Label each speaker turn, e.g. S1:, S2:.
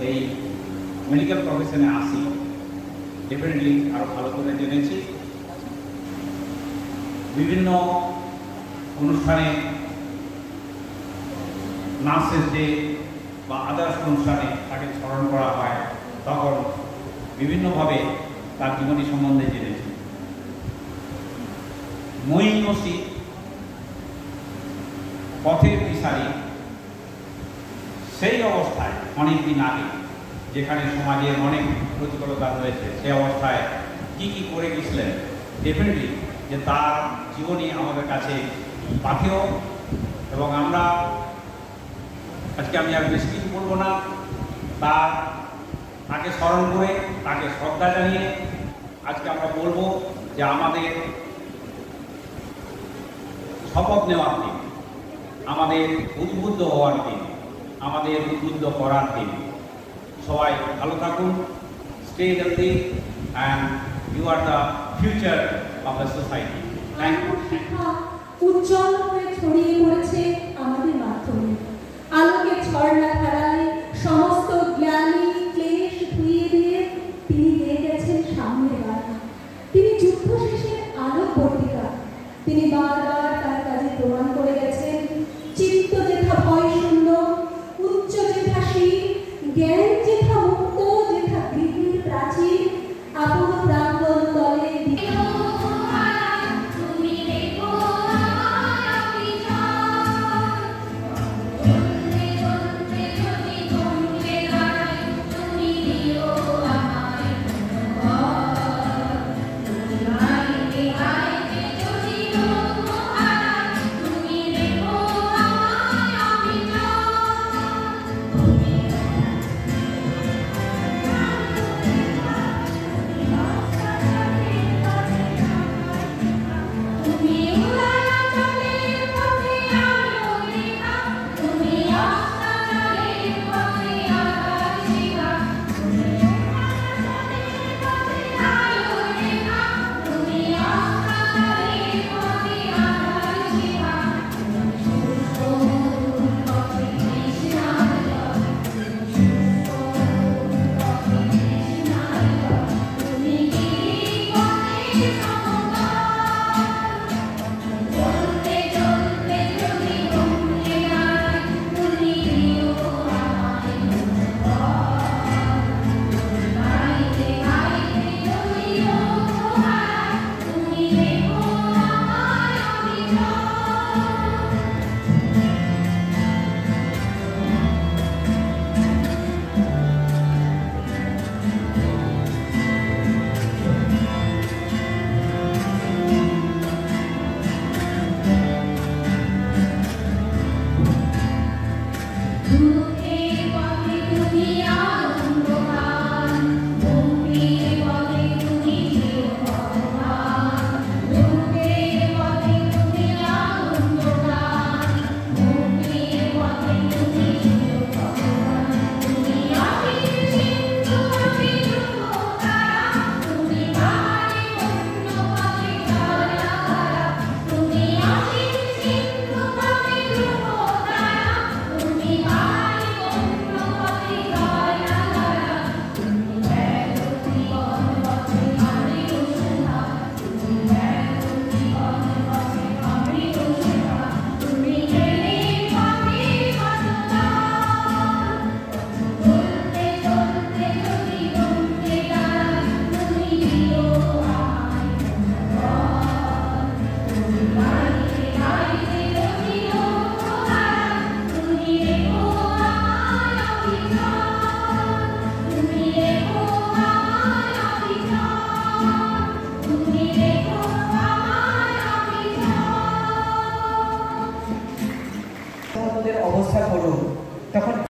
S1: এই মেডিকেল প্রফেশনে আসি ডেফিনেটলি আরও ভালো করে জেনেছি। বিভিন্ন অনুষ্ঠানে নার্সেস ডে বা আদার্স অনুষ্ঠানে তাকে স্মরণ করা হয়, তখন বিভিন্নভাবে তার জীবনী সম্বন্ধে জেনেছি। মঈন মসজিদ পথের দিশারি সেই অবস্থায় অনেক দিন আগে, যেখানে সমাজের অনেক প্রতিকূলতা রয়েছে, সেই অবস্থায় কি কি করে গেছিলেন, ডেফিনেটলি যে তার জীবনী আমাদের কাছে পাথেয়। এবং আমরা আজকে আমি আর বেশি কিছু বলবো না, তাকে স্মরণ করে তাকে শ্রদ্ধা জানিয়ে আজকে আমরা বলবো যে আমাদের শপথ নেওয়ার দিন, আমাদের উদ্বুদ্ধ হওয়ার দিন, আমাদের উদ্বুদ্ধ করার দিন। সবাই ভালো থাকুন, stay healthy, and you are the future of the society. Thank you.
S2: শিক্ষা উজ্জ্বল হয়ে ছড়িয়ে পড়েছে আমাদের মাধ্যমে। আলোকের ঝর্ণা ধারায় সমস্ত জ্ঞানী ক্লেশ ধুয়ে দিয়ে তিনি গিয়ে গেছেন সামনের বাধা। তিনি যুদ্ধ শেষের আলোকবর্তিকা। তিনি বারবার তার কাজে প্রমাণ করে গেছেন চিত্ত যেথা ভয় শূন্য, উচ্চ যেথা শীল, জ্ঞান